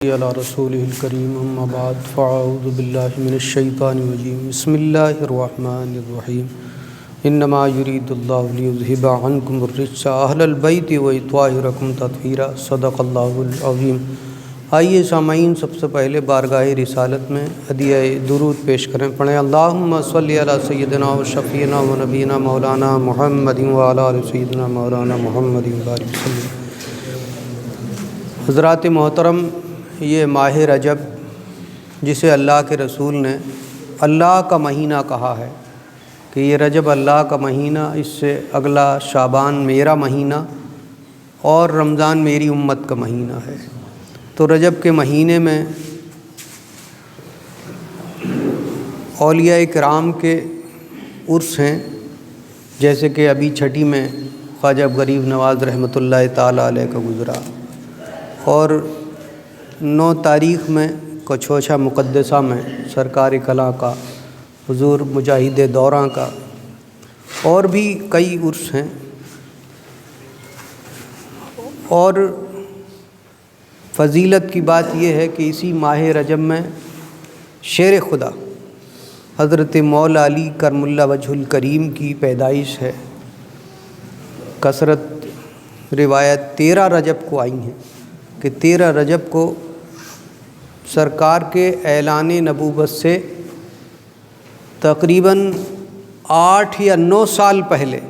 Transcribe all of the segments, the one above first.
علی رسولہ الکریم اما بعد فاعوذ باللہ من الشیطان الرجیم بسم اللہ الرحمن الرحیم انما یرید اللہ لیذہب عنکم الرجس اہل البیت ویطہرکم تطہیرا صدق اللہ العظیم۔ آئیے سامعین، سب سے پہلے بارگاہ رسالت میں ہدیہ درود پیش کریں۔ پڑھیں اللہم صلی علی سیدنا و شفیعنا و نبینا مولانا محمد وعلی آل سیدنا مولانا محمد وبارک وسلم۔ حضرات محترم، یہ ماہ رجب جسے اللہ کے رسول نے اللہ کا مہینہ کہا ہے کہ یہ رجب اللہ کا مہینہ، اس سے اگلا شعبان میرا مہینہ اور رمضان میری امت کا مہینہ ہے۔ تو رجب کے مہینے میں اولیاء کرام کے عرس ہیں، جیسے کہ ابھی چھٹی میں خواجہ غریب نواز رحمۃ اللہ تعالیٰ علیہ کا گزرا، اور 9 تاریخ میں کچھوچھا مقدسہ میں سرکار کلاں کا، حضور مجاہد دوراں کا، اور بھی کئی عرس ہیں۔ اور فضیلت کی بات یہ ہے کہ اسی ماہ رجب میں شیر خدا حضرت مولا علی کرم اللہ وجہ الکریم کی پیدائش ہے۔ کثرت روایت 13 رجب کو آئی ہیں کہ 13 رجب کو سرکار کے اعلان نبوت سے تقریباً 8 یا 9 سال پہلے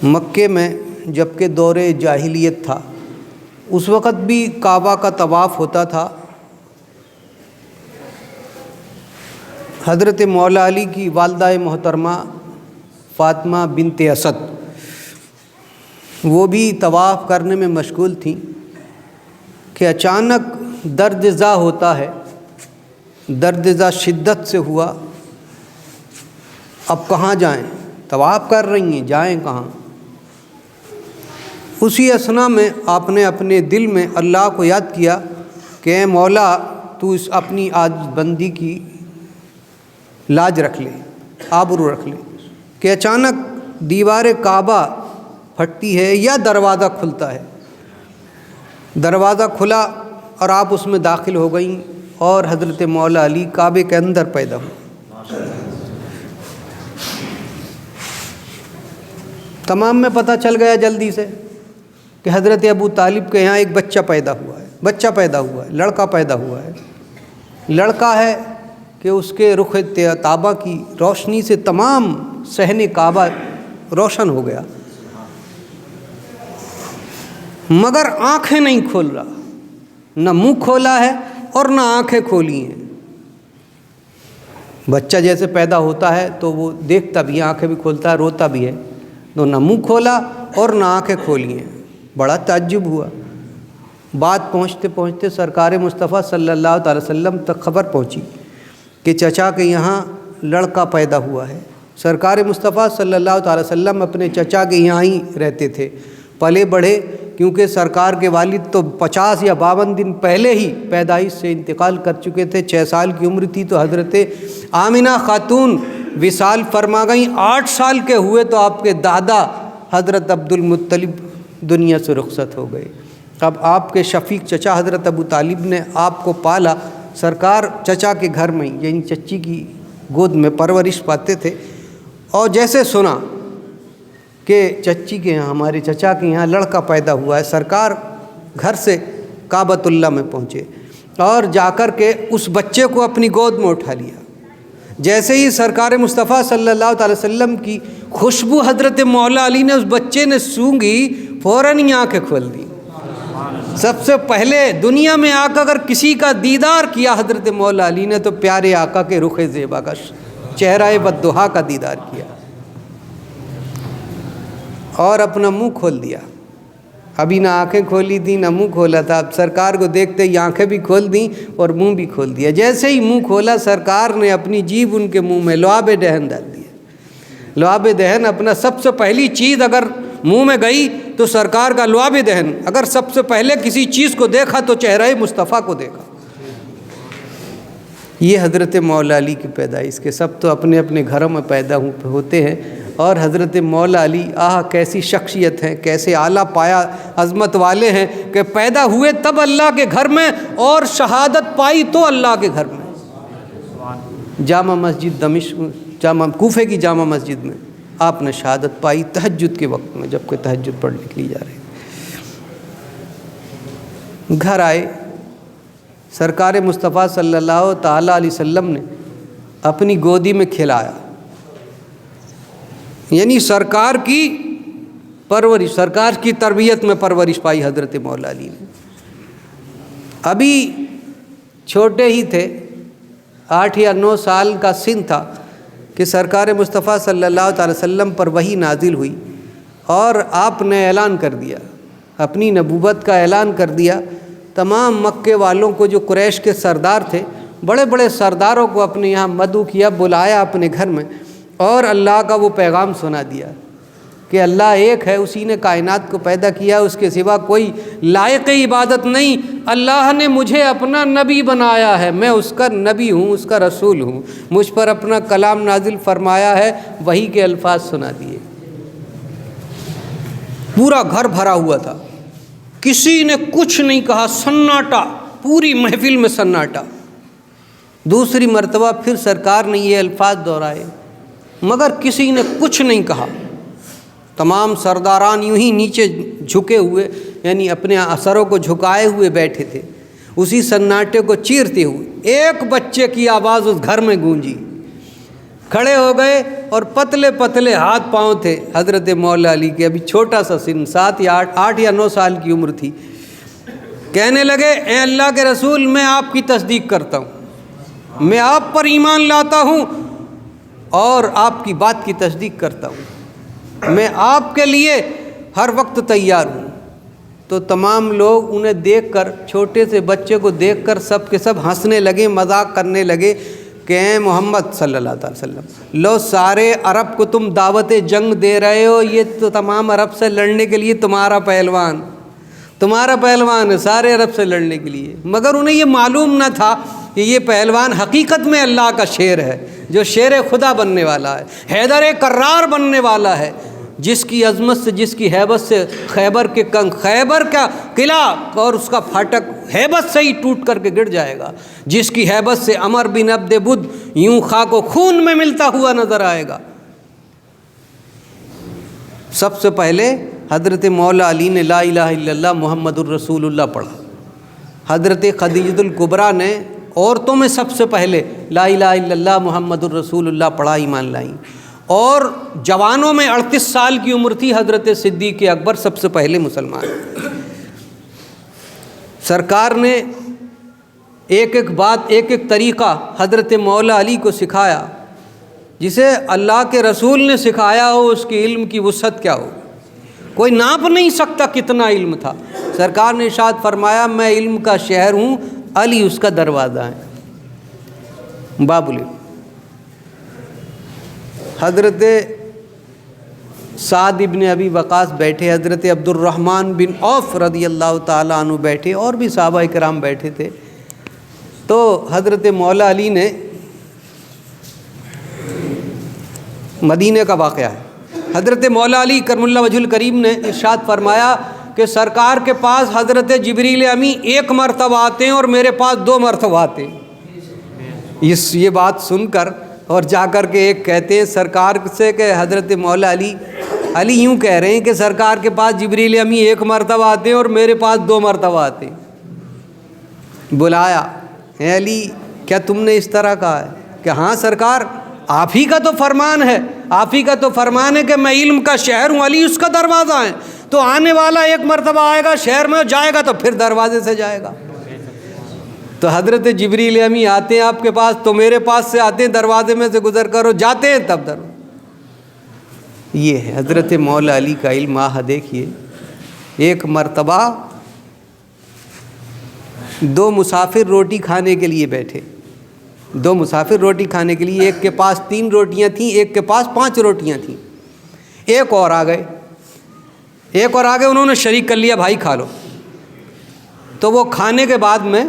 مکے میں، جبکہ دور جاہلیت تھا، اس وقت بھی کعبہ کا طواف ہوتا تھا۔ حضرت مولا علی کی والدہ محترمہ فاطمہ بنت اسد وہ بھی طواف کرنے میں مشغول تھیں کہ اچانک درد زا ہوتا ہے، درد زا شدت سے ہوا۔ اب کہاں جائیں؟ طواف کر رہی ہیں، جائیں کہاں؟ اسی اثنا میں آپ نے اپنے دل میں اللہ کو یاد کیا کہ اے مولا، تو اس اپنی عاجز بندی کی لاج رکھ لے، آبرو رکھ لے، کہ اچانک دیوار کعبہ پھٹتی ہے یا دروازہ کھلتا ہے۔ دروازہ کھلا اور آپ اس میں داخل ہو گئیں، اور حضرت مولا علی کعبے کے اندر پیدا ہوئے۔ تمام میں پتہ چل گیا جلدی سے کہ حضرت ابو طالب کے یہاں ایک بچہ پیدا ہوا ہے، لڑکا پیدا ہوا ہے۔ لڑکا ہے کہ اس کے رخ طیبہ کی روشنی سے تمام صحن کعبہ روشن ہو گیا، مگر آنکھیں نہیں کھول رہا، نہ منہ کھولا ہے اور نہ آنکھیں کھولی ہیں۔ بچہ جیسے پیدا ہوتا ہے تو وہ دیکھتا بھی ہے، آنکھیں بھی کھولتا ہے، روتا بھی ہے، تو نہ منہ کھولا اور نہ آنکھیں کھولی ہیں۔ بڑا تعجب ہوا۔ بات پہنچتے پہنچتے سرکار مصطفیٰ صلی اللہ تعالی وسلم تک خبر پہنچی کہ چچا کے یہاں لڑکا پیدا ہوا ہے۔ سرکار مصطفیٰ صلی اللہ تعالی وسلم اپنے چچا کے یہاں ہی رہتے تھے، پلے بڑھے، کیونکہ سرکار کے والد تو 50 یا 52 دن پہلے ہی پیدائش سے انتقال کر چکے تھے۔ 6 سال کی عمر تھی تو حضرت آمنہ خاتون وصال فرما گئیں۔ 8 سال کے ہوئے تو آپ کے دادا حضرت عبد المطلب دنیا سے رخصت ہو گئے۔ اب آپ کے شفیق چچا حضرت ابو طالب نے آپ کو پالا۔ سرکار چچا کے گھر میں، یعنی چچی کی گود میں پرورش پاتے تھے، اور جیسے سنا کہ چچی کے یہاں، ہمارے چچا کے یہاں لڑکا پیدا ہوا ہے، سرکار گھر سے کعبۃ اللہ میں پہنچے اور جا کر کے اس بچے کو اپنی گود میں اٹھا لیا۔ جیسے ہی سرکار مصطفیٰ صلی اللہ تعالی وسلم کی خوشبو حضرت مولا علی نے اس بچے نے سونگھی، فوراً ہی آنکھیں کھول دی۔ سب سے پہلے دنیا میں آ کر اگر کسی کا دیدار کیا حضرت مولا علی نے تو پیارے آقا کے رخ زیبا کا، چہرہ بددحا کا دیدار کیا، اور اپنا منہ کھول دیا۔ ابھی نہ آنکھیں کھولی تھیں نہ منہ کھولا تھا، اب سرکار کو دیکھتے ہی آنکھیں بھی کھول دیں اور منہ بھی کھول دیا۔ جیسے ہی منہ کھولا، سرکار نے اپنی جیبھ ان کے منہ میں لعاب دہن ڈال دیا۔ لعاب دہن اپنا سب سے پہلی چیز اگر منہ میں گئی تو سرکار کا لعاب دہن، اگر سب سے پہلے کسی چیز کو دیکھا تو چہرہ مصطفیٰ کو دیکھا۔ یہ حضرت مولا علی کی پیدائش کے سب تو اپنے اپنے گھروں میں پیدا ہوتے ہیں، اور حضرت مولا علی کیسی شخصیت ہیں، کیسے اعلیٰ پایا عظمت والے ہیں کہ پیدا ہوئے تب اللہ کے گھر میں اور شہادت پائی تو اللہ کے گھر میں۔ جامع مسجد دمشق، کوفے کی جامع مسجد میں آپ نے شہادت پائی تہجد کے وقت میں، جب کہ تہجد پڑھنے کے لیے جا رہے تھے۔ گھر آئے، سرکار مصطفیٰ صلی اللہ تعالیٰ علیہ وسلم نے اپنی گودی میں کھلایا، یعنی سرکار کی پرورش، سرکار کی تربیت میں پرورش پائی حضرت مولا علی نے۔ ابھی چھوٹے ہی تھے، 8 یا 9 سال کا سن تھا کہ سرکار مصطفیٰ صلی اللہ تعالی وسلم پر وحی نازل ہوئی اور آپ نے اعلان کر دیا، اپنی نبوت کا اعلان کر دیا۔ تمام مکے والوں کو، جو قریش کے سردار تھے، بڑے بڑے سرداروں کو اپنے یہاں مدعو کیا، بلایا اپنے گھر میں، اور اللہ کا وہ پیغام سنا دیا کہ اللہ ایک ہے، اسی نے کائنات کو پیدا کیا، اس کے سوا کوئی لائق عبادت نہیں۔ اللہ نے مجھے اپنا نبی بنایا ہے، میں اس کا نبی ہوں، اس کا رسول ہوں، مجھ پر اپنا کلام نازل فرمایا ہے، وحی کے الفاظ سنا دیے۔ پورا گھر بھرا ہوا تھا، کسی نے کچھ نہیں کہا، سناٹا، پوری محفل میں سناٹا۔ دوسری مرتبہ پھر سرکار نے یہ الفاظ دہرائے، مگر کسی نے کچھ نہیں کہا۔ تمام سرداران یوں ہی نیچے جھکے ہوئے، یعنی اپنے سروں کو جھکائے ہوئے بیٹھے تھے، اسی سناٹے کو چیرتے ہوئے ایک بچے کی آواز اس گھر میں گونجی۔ کھڑے ہو گئے اور پتلے پتلے ہاتھ پاؤں تھے حضرت مولا علی کے، ابھی چھوٹا سا سن، 8 یا 9 سال کی عمر تھی۔ کہنے لگے، اے اللہ کے رسول، میں آپ کی تصدیق کرتا ہوں، میں آپ پر ایمان لاتا ہوں اور آپ کی بات کی تصدیق کرتا ہوں، میں آپ کے لیے ہر وقت تیار ہوں۔ تو تمام لوگ انہیں دیکھ کر، چھوٹے سے بچے کو دیکھ کر سب کے سب ہنسنے لگے، مذاق کرنے لگے کہ اے محمد صلی اللہ علیہ وسلم، لو سارے عرب کو تم دعوت جنگ دے رہے ہو، یہ تو تمام عرب سے لڑنے کے لیے تمہارا پہلوان ہے، سارے عرب سے لڑنے کے لیے۔ مگر انہیں یہ معلوم نہ تھا کہ یہ پہلوان حقیقت میں اللہ کا شیر ہے، جو شیر خدا بننے والا ہے، حیدر کرار بننے والا ہے، جس کی عظمت سے، جس کی ہیبت سے خیبر کا قلعہ اور اس کا پھاٹک ہیبت سے ہی ٹوٹ کر کے گر جائے گا، جس کی ہیبت سے عمر بن عبد بدھ یوں خاک و خون میں ملتا ہوا نظر آئے گا۔ سب سے پہلے حضرت مولا علی نے لا الہ الا اللہ محمد الرسول اللہ پڑھا۔ حضرت خدیجۃ الکبریٰ نے عورتوں میں سب سے پہلے لا الہ الا اللہ محمد الرسول اللہ پڑھا، ایمان لائیں۔ اور جوانوں میں 38 سال کی عمر تھی، حضرت صدیق اکبر سب سے پہلے مسلمان۔ سرکار نے ایک ایک بات، ایک ایک طریقہ حضرت مولا علی کو سکھایا، جسے اللہ کے رسول نے سکھایا ہو، اس کے علم کی وسعت کیا ہو، کوئی ناپ نہیں سکتا کتنا علم تھا۔ سرکار نے ارشاد فرمایا، میں علم کا شہر ہوں، علی اس کا دروازہ ہے، باب العلم۔ حضرت سعد ابن ابی وقاص بیٹھے، حضرت عبد الرحمن بن عوف رضی اللہ تعالیٰ عنہ بیٹھے، اور بھی صحابہ کرام بیٹھے تھے۔ تو حضرت مولا علی نے، مدینہ کا واقعہ ہے، حضرت مولا علی کرم اللہ وجہ الکریم نے ارشاد فرمایا کہ سرکار کے پاس حضرت جبریل امی 1 مرتبہ آتے ہیں اور میرے پاس 2 مرتبہ آتے ہیں۔ یہ بات سن کر اور جا کر کے ایک کہتے ہیں سرکار سے کہ حضرت مولا علی یوں کہہ رہے ہیں کہ سرکار کے پاس جبریل امی 1 مرتبہ آتے ہیں اور میرے پاس 2 مرتبہ آتے ہیں۔ بلایا، اے علی کیا تم نے اس طرح کہا ہے؟ کہ ہاں سرکار، آپ ہی کا تو فرمان ہے، آپ ہی کا تو فرمان ہے کہ میں علم کا شہر ہوں، علی اس کا دروازہ ہے۔ تو آنے والا 1 مرتبہ آئے گا شہر میں، جائے گا تو پھر دروازے سے جائے گا۔ تو حضرت جبریل امی آتے ہیں آپ کے پاس، تو میرے پاس سے آتے ہیں، دروازے میں سے گزر کر جاتے ہیں تب یہ ہے حضرت مولا علی کا علم۔ دیکھیے، 1 مرتبہ 2 مسافر روٹی کھانے کے لیے بیٹھے، 2 مسافر روٹی کھانے کے لیے، ایک کے پاس 3 روٹیاں تھیں، ایک کے پاس 5 روٹیاں تھیں۔ ایک اور آ گئے، انہوں نے شریک کر لیا، بھائی کھا لو۔ تو وہ کھانے کے بعد میں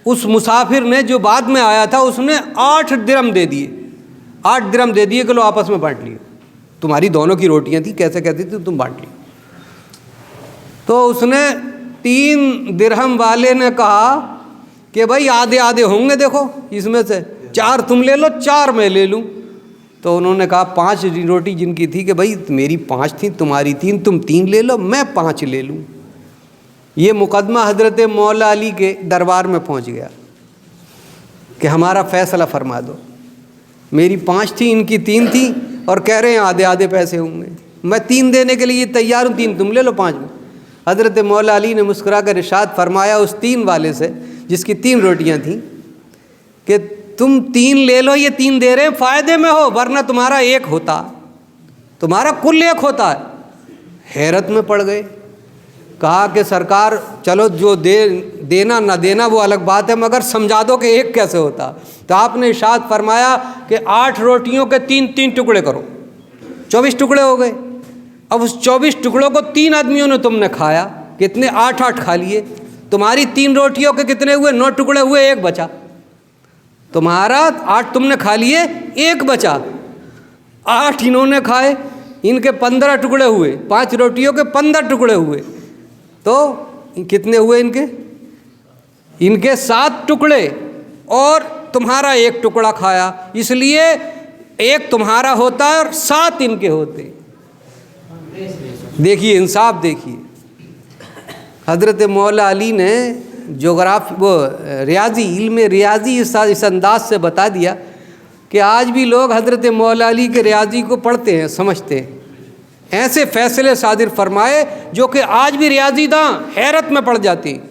اس مسافر نے، جو بعد میں آیا تھا، اس نے 8 درم دے دیے، 8 درم دے دیے کہ لو آپس میں بانٹ لیے۔ تمہاری دونوں کی روٹیاں تھیں، کیسے کہتی تھی تم بانٹ لی۔ تو اس نے 3 درہم والے نے کہا کہ بھائی آدھے آدھے ہوں گے، دیکھو اس میں سے 4 تم لے لو 4 میں لے لوں۔ تو انہوں نے کہا 5 روٹی جن کی تھی کہ بھائی میری 5 تھیں تمہاری 3، تم 3 لے لو میں 5 لے لوں۔ یہ مقدمہ حضرت مولا علی کے دربار میں پہنچ گیا کہ ہمارا فیصلہ فرما دو، میری 5 تھیں ان کی 3 تھیں اور کہہ رہے ہیں آدھے آدھے پیسے ہوں گے، میں 3 دینے کے لیے تیار ہوں، 3 تم لے لو 5 میں۔ حضرت مولا علی نے مسکرا کر ارشاد فرمایا اس 3 والے سے جس کی 3 روٹیاں تھیں کہ تم 3 لے لو، یہ 3 دے رہے ہیں فائدے میں ہو، ورنہ تمہارا 1 ہوتا، تمہارا کل 1 ہوتا ہے۔ حیرت میں پڑ گئے، کہا کہ سرکار چلو جو دینا نہ دینا وہ الگ بات ہے، مگر سمجھا دو کہ 1 کیسے ہوتا۔ تو آپ نے ارشاد فرمایا کہ 8 روٹیوں کے 3 ٹکڑے کرو، 24 ٹکڑے ہو گئے۔ اب اس 24 ٹکڑوں کو 3 آدمیوں نے تم نے کھایا، کتنے 8 کھا لیے، تمہاری 3 روٹیوں کے کتنے ہوئے 9 ٹکڑے ہوئے، 1 بچا، تمہارا 8 تم نے کھا لیے 1 بچا، 8 انہوں نے کھائے، ان کے 15 ٹکڑے ہوئے، 5 روٹیوں کے 15 ٹکڑے ہوئے، تو کتنے ہوئے ان کے 7 ٹکڑے، اور تمہارا 1 ٹکڑا کھایا، اس لیے 1 تمہارا ہوتا ہے اور 7 ان کے ہوتے۔ دیکھیے انصاف، دیکھیے حضرت مولا علی نے ریاضی، علم ریاضی اس انداز سے بتا دیا کہ آج بھی لوگ حضرت مولا علی کے ریاضی کو پڑھتے ہیں، سمجھتے ہیں، ایسے فیصلے صادر فرمائے جو کہ آج بھی ریاضی داں حیرت میں پڑ جاتے ہیں۔